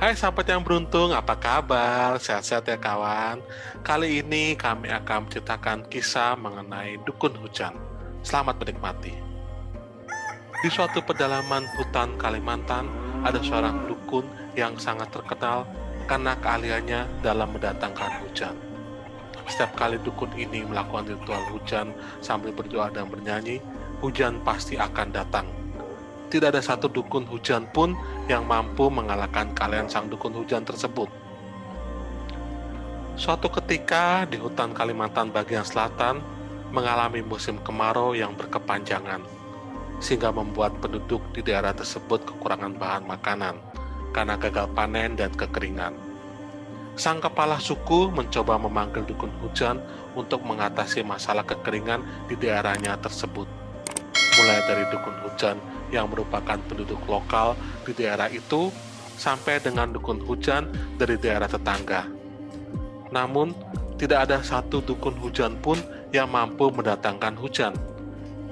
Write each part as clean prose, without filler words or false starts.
Hai sahabat yang beruntung, apa kabar? Sehat-sehat ya kawan? Kali ini kami akan menceritakan kisah mengenai dukun hujan. Selamat menikmati. Di suatu pedalaman hutan Kalimantan, ada seorang dukun yang sangat terkenal karena keahliannya dalam mendatangkan hujan. Setiap kali dukun ini melakukan ritual hujan sambil berdoa dan bernyanyi, hujan pasti akan datang. Tidak ada satu dukun hujan pun yang mampu mengalahkan kalian sang dukun hujan tersebut. Suatu ketika di hutan Kalimantan bagian selatan mengalami musim kemarau yang berkepanjangan, sehingga membuat penduduk di daerah tersebut kekurangan bahan makanan karena gagal panen dan kekeringan. Sang kepala suku mencoba memanggil dukun hujan untuk mengatasi masalah kekeringan di daerahnya tersebut. Mulai dari dukun hujan yang merupakan penduduk lokal di daerah itu, sampai dengan dukun hujan dari daerah tetangga. Namun, tidak ada satu dukun hujan pun yang mampu mendatangkan hujan.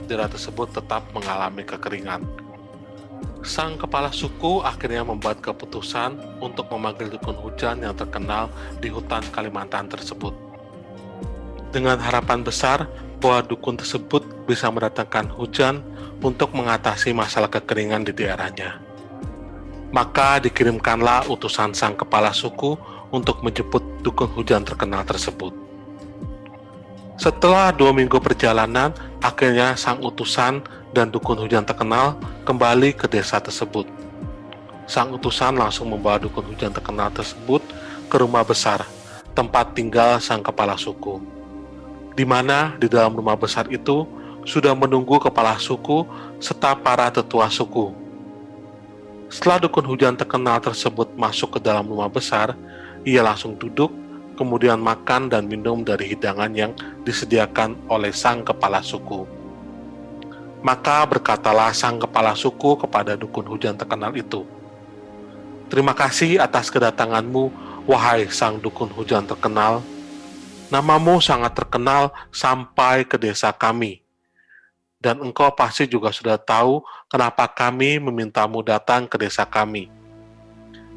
Daerah tersebut tetap mengalami kekeringan. Sang kepala suku akhirnya membuat keputusan untuk memanggil dukun hujan yang terkenal di hutan Kalimantan tersebut. Dengan harapan besar bahwa dukun tersebut bisa mendatangkan hujan untuk mengatasi masalah kekeringan di daerahnya. Maka dikirimkanlah utusan sang kepala suku untuk menjemput dukun hujan terkenal tersebut. Setelah 2 minggu perjalanan, akhirnya sang utusan dan dukun hujan terkenal kembali ke desa tersebut. Sang utusan langsung membawa dukun hujan terkenal tersebut ke rumah besar, tempat tinggal sang kepala suku. Di mana di dalam rumah besar itu sudah menunggu kepala suku serta para tetua suku. Setelah dukun hujan terkenal tersebut masuk ke dalam rumah besar, ia langsung duduk, kemudian makan dan minum dari hidangan yang disediakan oleh sang kepala suku. Maka berkatalah sang kepala suku kepada dukun hujan terkenal itu, "Terima kasih atas kedatanganmu, wahai sang dukun hujan terkenal. Namamu sangat terkenal sampai ke desa kami. Dan engkau pasti juga sudah tahu kenapa kami memintamu datang ke desa kami.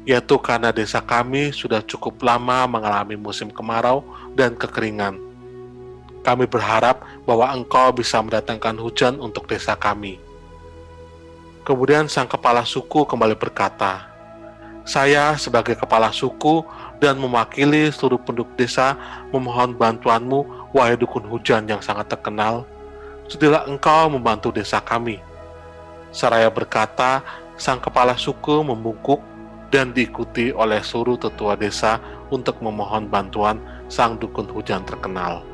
Yaitu karena desa kami sudah cukup lama mengalami musim kemarau dan kekeringan. Kami berharap bahwa engkau bisa mendatangkan hujan untuk desa kami." Kemudian sang kepala suku kembali berkata, "Saya sebagai kepala suku dan mewakili seluruh penduduk desa memohon bantuanmu, wahai dukun hujan yang sangat terkenal. Sudilah engkau membantu desa kami." Seraya berkata, sang kepala suku membungkuk dan diikuti oleh seluruh tetua desa untuk memohon bantuan sang dukun hujan terkenal.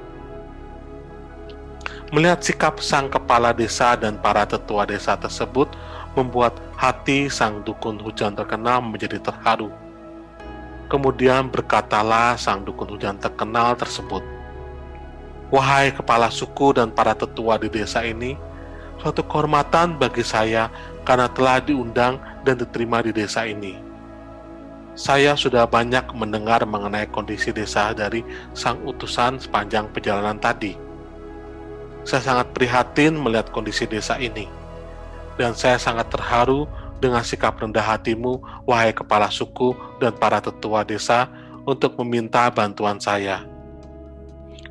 Melihat sikap sang kepala desa dan para tetua desa tersebut membuat hati sang dukun hujan terkenal menjadi terharu. Kemudian berkatalah sang dukun hujan terkenal tersebut, "Wahai kepala suku dan para tetua di desa ini, suatu kehormatan bagi saya karena telah diundang dan diterima di desa ini. Saya sudah banyak mendengar mengenai kondisi desa dari sang utusan sepanjang perjalanan tadi. Saya sangat prihatin melihat kondisi desa ini, dan saya sangat terharu dengan sikap rendah hatimu, wahai kepala suku dan para tetua desa, untuk meminta bantuan saya.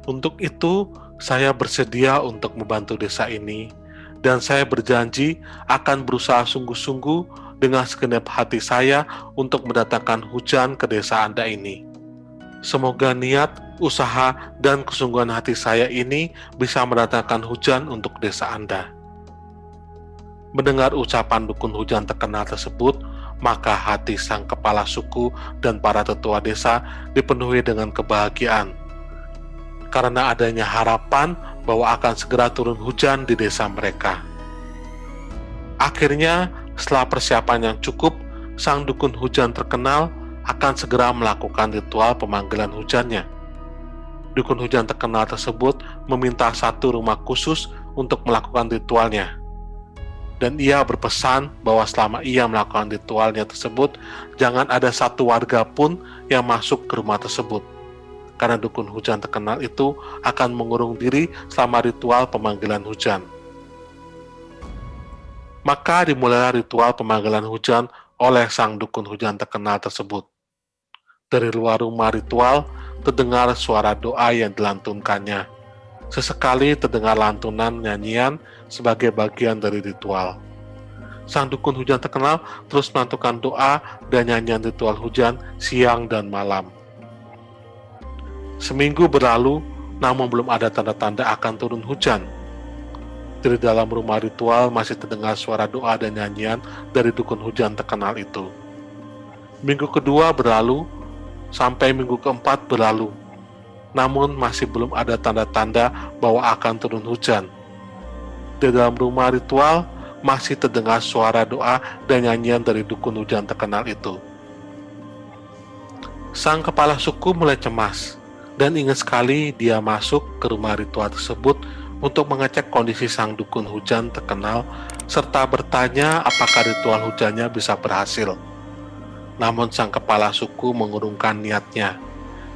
Untuk itu, saya bersedia untuk membantu desa ini, dan saya berjanji akan berusaha sungguh-sungguh dengan segenap hati saya untuk mendatangkan hujan ke desa Anda ini. Semoga niat, usaha, dan kesungguhan hati saya ini bisa mendatangkan hujan untuk desa Anda." Mendengar ucapan dukun hujan terkenal tersebut, maka hati sang kepala suku dan para tetua desa dipenuhi dengan kebahagiaan, karena adanya harapan bahwa akan segera turun hujan di desa mereka. Akhirnya, setelah persiapan yang cukup, sang dukun hujan terkenal akan segera melakukan ritual pemanggilan hujannya. Dukun hujan terkenal tersebut meminta satu rumah khusus untuk melakukan ritualnya. Dan ia berpesan bahwa selama ia melakukan ritualnya tersebut, jangan ada satu warga pun yang masuk ke rumah tersebut, karena dukun hujan terkenal itu akan mengurung diri selama ritual pemanggilan hujan. Maka dimulailah ritual pemanggilan hujan oleh sang dukun hujan terkenal tersebut. Dari luar rumah ritual, terdengar suara doa yang dilantunkannya. Sesekali terdengar lantunan nyanyian sebagai bagian dari ritual. Sang dukun hujan terkenal terus melantunkan doa dan nyanyian ritual hujan siang dan malam. Seminggu berlalu, namun belum ada tanda-tanda akan turun hujan. Dari dalam rumah ritual masih terdengar suara doa dan nyanyian dari dukun hujan terkenal itu. Minggu kedua berlalu, sampai minggu keempat berlalu. Namun masih belum ada tanda-tanda bahwa akan turun hujan. Di dalam rumah ritual masih terdengar suara doa dan nyanyian dari dukun hujan terkenal itu. Sang kepala suku mulai cemas dan ingin sekali dia masuk ke rumah ritual tersebut untuk mengecek kondisi sang dukun hujan terkenal serta bertanya apakah ritual hujannya bisa berhasil. Namun sang kepala suku mengurungkan niatnya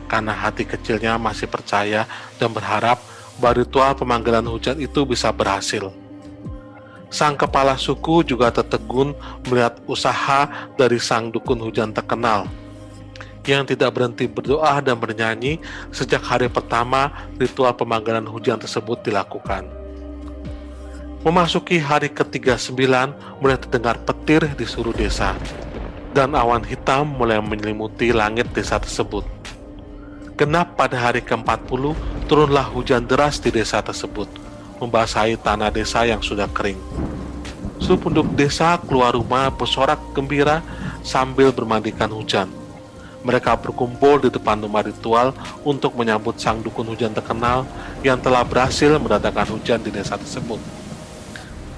karena hati kecilnya masih percaya dan berharap bahwa ritual pemanggilan hujan itu bisa berhasil. Sang kepala suku juga tertegun melihat usaha dari sang dukun hujan terkenal yang tidak berhenti berdoa dan bernyanyi sejak hari pertama ritual pemanggilan hujan tersebut dilakukan. Memasuki hari ke-39 mulai terdengar petir di seluruh desa dan awan hitam mulai menyelimuti langit desa tersebut. Genap pada hari ke-40 turunlah hujan deras di desa tersebut, membasahi tanah desa yang sudah kering. Seluruh penduduk desa keluar rumah bersorak gembira sambil bermandikan hujan. Mereka berkumpul di depan rumah ritual untuk menyambut sang dukun hujan terkenal yang telah berhasil mendatangkan hujan di desa tersebut.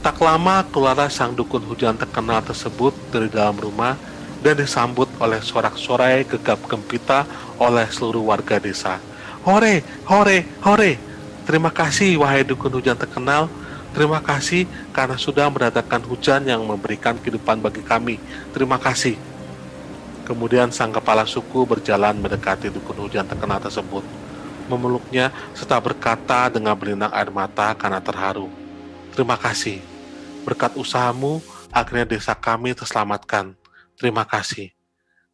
Tak lama keluarlah sang dukun hujan terkenal tersebut dari dalam rumah dan disambut oleh sorak-sorai gegap gempita oleh seluruh warga desa. Hore, hore, hore! Terima kasih wahai dukun hujan terkenal. Terima kasih karena sudah mendatangkan hujan yang memberikan kehidupan bagi kami. Terima kasih. Kemudian sang kepala suku berjalan mendekati dukun hujan terkenal tersebut, memeluknya serta berkata dengan berlinang air mata karena terharu. Terima kasih. Berkat usahamu, akhirnya desa kami terselamatkan. Terima kasih.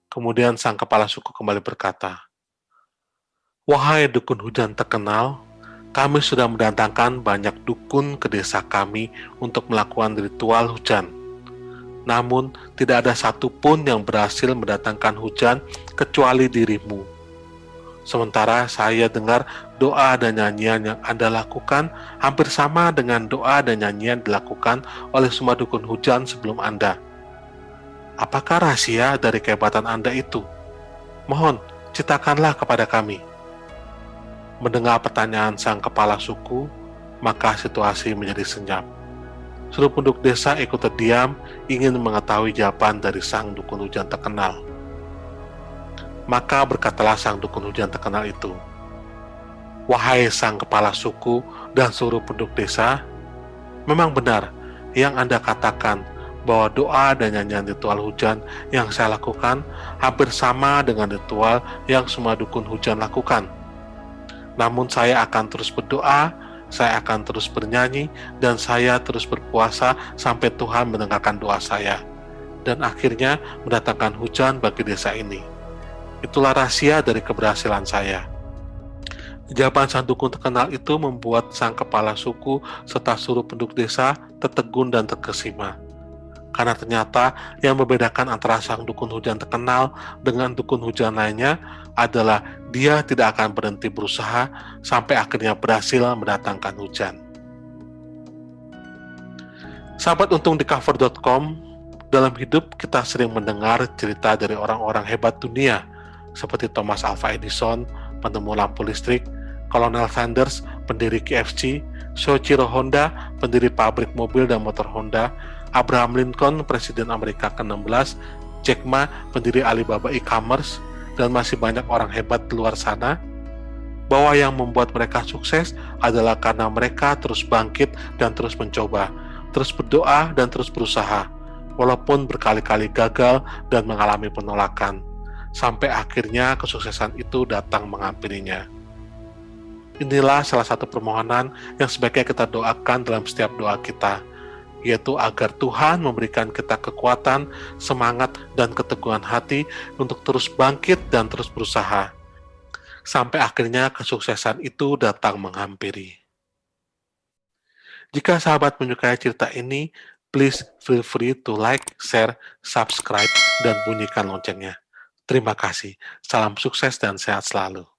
Kemudian sang kepala suku kembali berkata, wahai dukun hujan terkenal, kami sudah mendatangkan banyak dukun ke desa kami untuk melakukan ritual hujan. Namun, tidak ada satupun yang berhasil mendatangkan hujan kecuali dirimu. Sementara saya dengar doa dan nyanyian yang Anda lakukan hampir sama dengan doa dan nyanyian dilakukan oleh semua dukun hujan sebelum Anda. Apakah rahasia dari kehebatan Anda itu? Mohon, ceritakanlah kepada kami. Mendengar pertanyaan sang kepala suku, maka situasi menjadi senyap. Seluruh penduduk desa ikut terdiam, ingin mengetahui jawaban dari sang dukun hujan terkenal. Maka berkatalah sang dukun hujan terkenal itu, wahai sang kepala suku dan seluruh penduduk desa, memang benar yang Anda katakan bahwa doa dan nyanyian ritual hujan yang saya lakukan hampir sama dengan ritual yang semua dukun hujan lakukan. Namun saya akan terus berdoa, saya akan terus bernyanyi, dan saya terus berpuasa sampai Tuhan mendengarkan doa saya, dan akhirnya mendatangkan hujan bagi desa ini. Itulah rahasia dari keberhasilan saya. Jawaban sang dukun terkenal itu membuat sang kepala suku serta seluruh penduduk desa tertegun dan terkesima. Karena ternyata yang membedakan antara sang dukun hujan terkenal dengan dukun hujan lainnya adalah dia tidak akan berhenti berusaha sampai akhirnya berhasil mendatangkan hujan. Sahabat untung di cover.com, dalam hidup kita sering mendengar cerita dari orang-orang hebat dunia seperti Thomas Alva Edison, penemu lampu listrik, Colonel Sanders, pendiri KFC, Soichiro Honda, pendiri pabrik mobil dan motor Honda, Abraham Lincoln, Presiden Amerika ke-16, Jack Ma, pendiri Alibaba e-commerce, dan masih banyak orang hebat di luar sana, bahwa yang membuat mereka sukses adalah karena mereka terus bangkit dan terus mencoba, terus berdoa dan terus berusaha, walaupun berkali-kali gagal dan mengalami penolakan, sampai akhirnya kesuksesan itu datang menghampirinya. Inilah salah satu permohonan yang sebaiknya kita doakan dalam setiap doa kita, yaitu agar Tuhan memberikan kita kekuatan, semangat, dan keteguhan hati untuk terus bangkit dan terus berusaha, sampai akhirnya kesuksesan itu datang menghampiri. Jika sahabat menyukai cerita ini, please feel free to like, share, subscribe, dan bunyikan loncengnya. Terima kasih. Salam sukses dan sehat selalu.